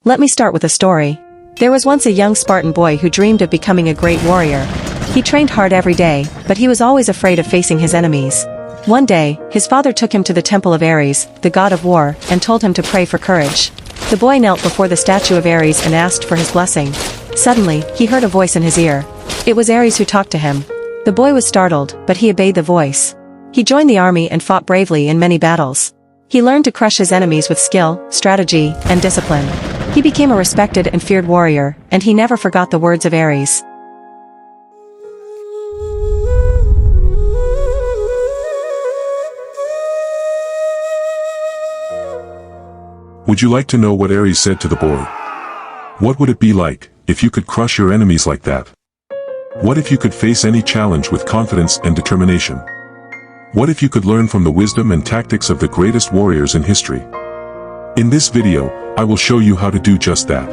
Let me start with a story. There was once a young Spartan boy who dreamed of becoming a great warrior. He trained hard every day, but he was always afraid of facing his enemies. One day, his father took him to the temple of Ares, the god of war, and told him to pray for courage. The boy knelt before the statue of Ares and asked for his blessing. Suddenly, he heard a voice in his ear. It was Ares who talked to him. The boy was startled, but he obeyed the voice. He joined the army and fought bravely in many battles. He learned to crush his enemies with skill, strategy, and discipline. He became a respected and feared warrior, and he never forgot the words of Ares. Would you like to know what Ares said to the boy? What would it be like if you could crush your enemies like that? What if you could face any challenge with confidence and determination? What if you could learn from the wisdom and tactics of the greatest warriors in history? In this video, I will show you how to do just that.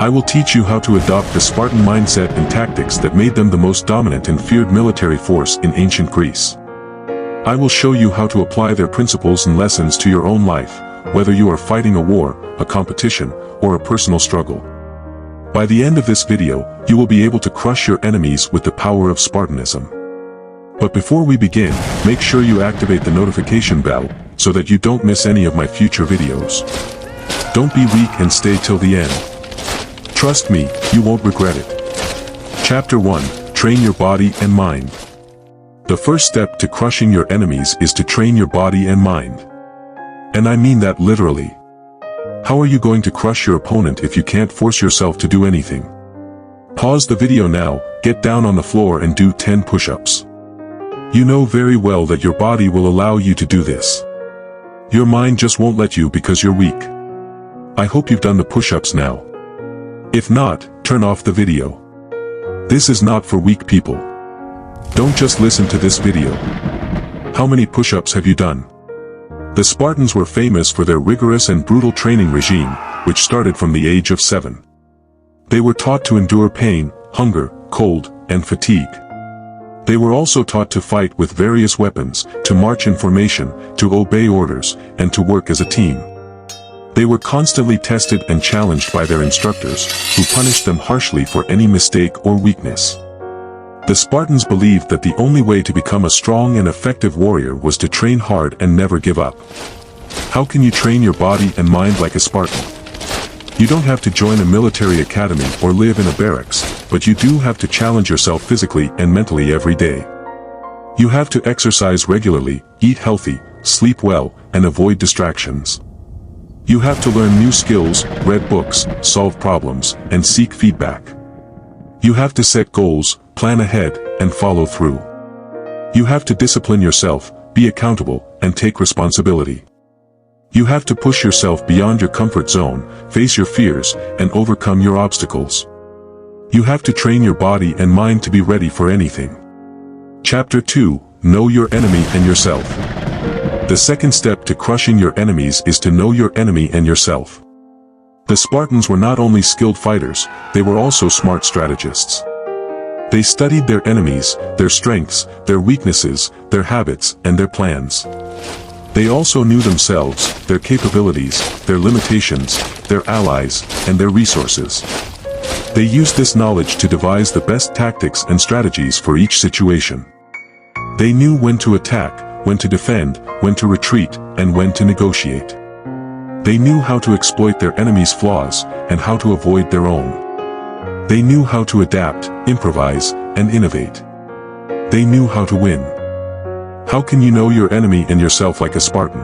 I will teach you how to adopt the Spartan mindset and tactics that made them the most dominant and feared military force in ancient Greece. I will show you how to apply their principles and lessons to your own life, whether you are fighting a war, a competition, or a personal struggle. By the end of this video, you will be able to crush your enemies with the power of Spartanism. But before we begin, make sure you activate the notification bell, so that you don't miss any of my future videos. Don't be weak and stay till the end. Trust me, you won't regret it. Chapter 1, Train your body and mind. The first step to crushing your enemies is to train your body and mind. And I mean that literally. How are you going to crush your opponent if you can't force yourself to do anything? Pause the video now, get down on the floor and do 10 push-ups. You know very well that your body will allow you to do this. Your mind just won't let you because you're weak. I hope you've done the push-ups now. If not, turn off the video. This is not for weak people. Don't just listen to this video. How many push-ups have you done? The Spartans were famous for their rigorous and brutal training regime, which started from the age of 7. They were taught to endure pain, hunger, cold, and fatigue. They were also taught to fight with various weapons, to march in formation, to obey orders, and to work as a team. They were constantly tested and challenged by their instructors, who punished them harshly for any mistake or weakness. The Spartans believed that the only way to become a strong and effective warrior was to train hard and never give up. How can you train your body and mind like a Spartan? You don't have to join a military academy or live in a barracks, but you do have to challenge yourself physically and mentally every day. You have to exercise regularly, eat healthy, sleep well, and avoid distractions. You have to learn new skills, read books, solve problems, and seek feedback. You have to set goals, plan ahead, and follow through. You have to discipline yourself, be accountable, and take responsibility. You have to push yourself beyond your comfort zone, face your fears, and overcome your obstacles. You have to train your body and mind to be ready for anything. Chapter 2, Know your enemy and yourself. The second step to crushing your enemies is to know your enemy and yourself. The Spartans were not only skilled fighters, they were also smart strategists. They studied their enemies, their strengths, their weaknesses, their habits, and their plans. They also knew themselves, their capabilities, their limitations, their allies, and their resources. They used this knowledge to devise the best tactics and strategies for each situation. They knew when to attack, when to defend, when to retreat, and when to negotiate. They knew how to exploit their enemies' flaws, and how to avoid their own. They knew how to adapt, improvise, and innovate. They knew how to win. How can you know your enemy and yourself like a Spartan?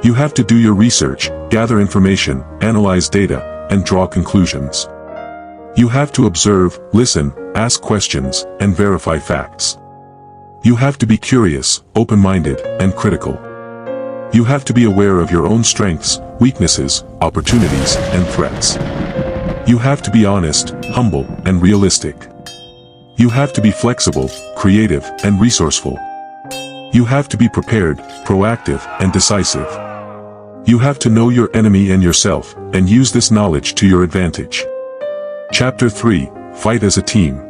You have to do your research, gather information, analyze data, and draw conclusions. You have to observe, listen, ask questions, and verify facts. You have to be curious, open-minded, and critical. You have to be aware of your own strengths, weaknesses, opportunities, and threats. You have to be honest, humble, and realistic. You have to be flexible, creative, and resourceful. You have to be prepared, proactive, and decisive. You have to know your enemy and yourself, and use this knowledge to your advantage. Chapter 3, Fight as a Team.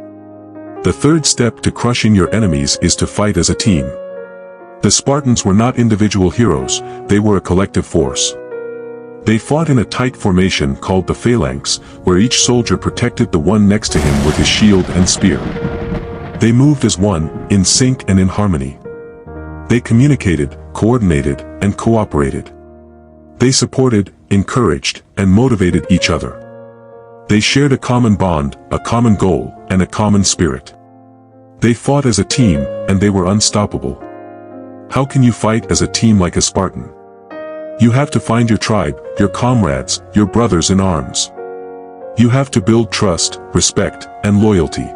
The third step to crushing your enemies is to fight as a team. The Spartans were not individual heroes, they were a collective force. They fought in a tight formation called the phalanx, where each soldier protected the one next to him with his shield and spear. They moved as one, in sync and in harmony. They communicated, coordinated, and cooperated. They supported, encouraged, and motivated each other. They shared a common bond, a common goal, and a common spirit. They fought as a team, and they were unstoppable. How can you fight as a team like a Spartan? You have to find your tribe, your comrades, your brothers in arms. You have to build trust, respect, and loyalty.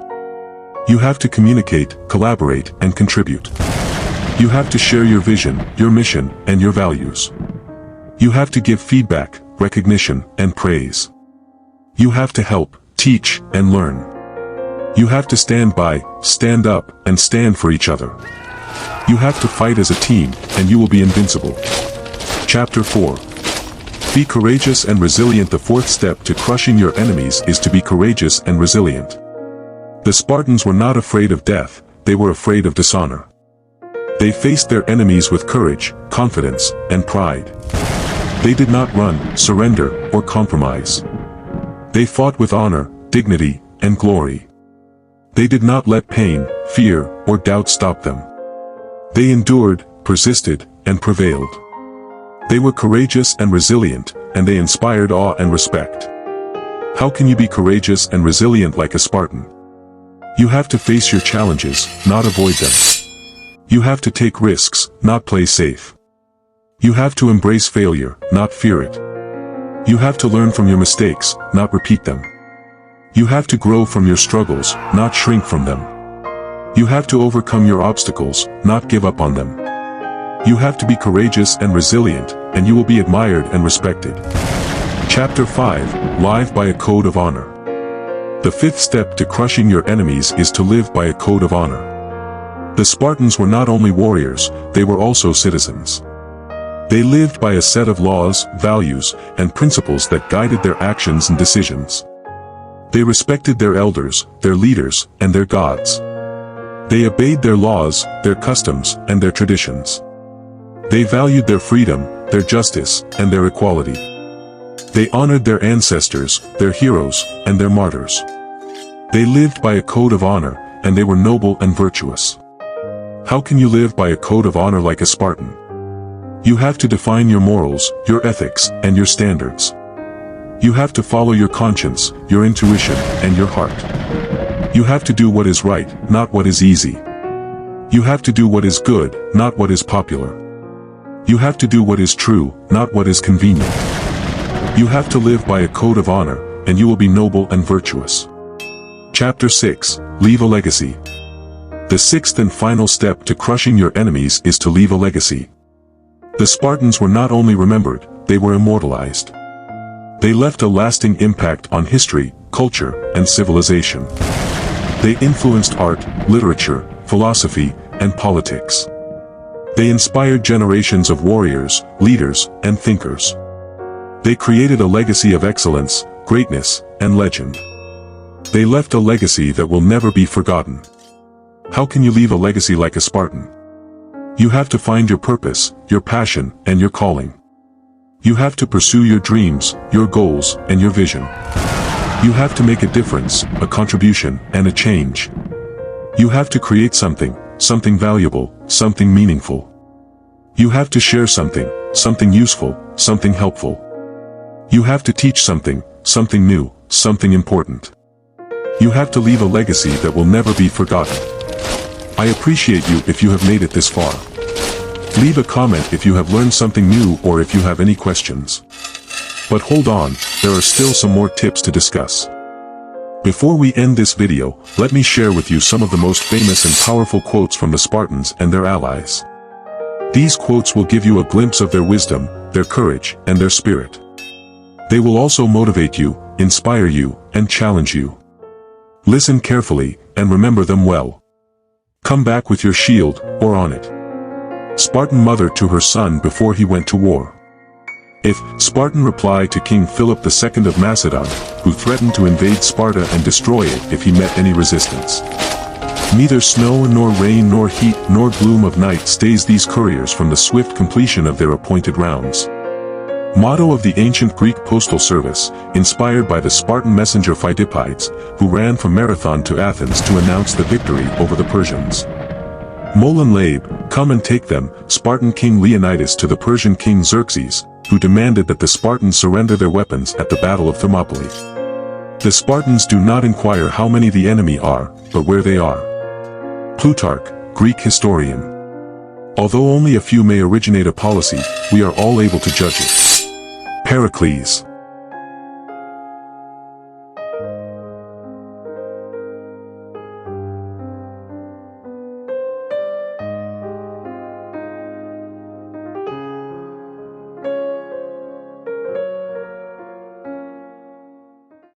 You have to communicate, collaborate, and contribute. You have to share your vision, your mission, and your values. You have to give feedback, recognition, and praise. You have to help, teach, and learn. You have to stand by, stand up, and stand for each other. You have to fight as a team, and you will be invincible. Chapter 4. Be courageous and resilient. The fourth step to crushing your enemies is to be courageous and resilient. The Spartans were not afraid of death, they were afraid of dishonor. They faced their enemies with courage, confidence, and pride. They did not run, surrender, or compromise. They fought with honor, dignity, and glory. They did not let pain, fear, or doubt stop them. They endured, persisted, and prevailed. They were courageous and resilient, and they inspired awe and respect. How can you be courageous and resilient like a Spartan? You have to face your challenges, not avoid them. You have to take risks, not play safe. You have to embrace failure, not fear it. You have to learn from your mistakes, not repeat them. You have to grow from your struggles, not shrink from them. You have to overcome your obstacles, not give up on them. You have to be courageous and resilient, and you will be admired and respected. Chapter 5. Live by a Code of Honor. The fifth step to crushing your enemies is to live by a code of honor. The Spartans were not only warriors, they were also citizens. They lived by a set of laws, values, and principles that guided their actions and decisions. They respected their elders, their leaders, and their gods. They obeyed their laws, their customs, and their traditions. They valued their freedom, their justice, and their equality. They honored their ancestors, their heroes, and their martyrs. They lived by a code of honor, and they were noble and virtuous. How can you live by a code of honor like a Spartan? You have to define your morals, your ethics, and your standards. You have to follow your conscience, your intuition, and your heart. You have to do what is right, not what is easy. You have to do what is good, not what is popular. You have to do what is true, not what is convenient. You have to live by a code of honor, and you will be noble and virtuous. Chapter 6. Leave a legacy. The sixth and final step to crushing your enemies is to leave a legacy. The Spartans were not only remembered, they were immortalized. They left a lasting impact on history, culture, and civilization. They influenced art, literature, philosophy, and politics. They inspired generations of warriors, leaders, and thinkers. They created a legacy of excellence, greatness, and legend. They left a legacy that will never be forgotten. How can you leave a legacy like a Spartan? You have to find your purpose, your passion, and your calling. You have to pursue your dreams, your goals, and your vision. You have to make a difference, a contribution, and a change. You have to create something valuable, something meaningful. You have to share something useful, something helpful. You have to teach something new, something important. You have to leave a legacy that will never be forgotten. I appreciate you if you have made it this far. Leave a comment if you have learned something new or if you have any questions. But hold on, there are still some more tips to discuss. Before we end this video, let me share with you some of the most famous and powerful quotes from the Spartans and their allies. These quotes will give you a glimpse of their wisdom, their courage, and their spirit. They will also motivate you, inspire you, and challenge you. Listen carefully, and remember them well. Come back with your shield, or on it. Spartan mother to her son before he went to war. If Spartan reply to King Philip II of Macedon, who threatened to invade Sparta and destroy it if he met any resistance. Neither snow nor rain nor heat nor gloom of night stays these couriers from the swift completion of their appointed rounds. Motto of the ancient Greek postal service, inspired by the Spartan messenger Phidippides, who ran from Marathon to Athens to announce the victory over the Persians. Molon Labe, come and take them, Spartan King Leonidas to the Persian King Xerxes, who demanded that the Spartans surrender their weapons at the Battle of Thermopylae. The Spartans do not inquire how many the enemy are, but where they are. Plutarch, Greek historian. Although only a few may originate a policy, we are all able to judge it. Pericles.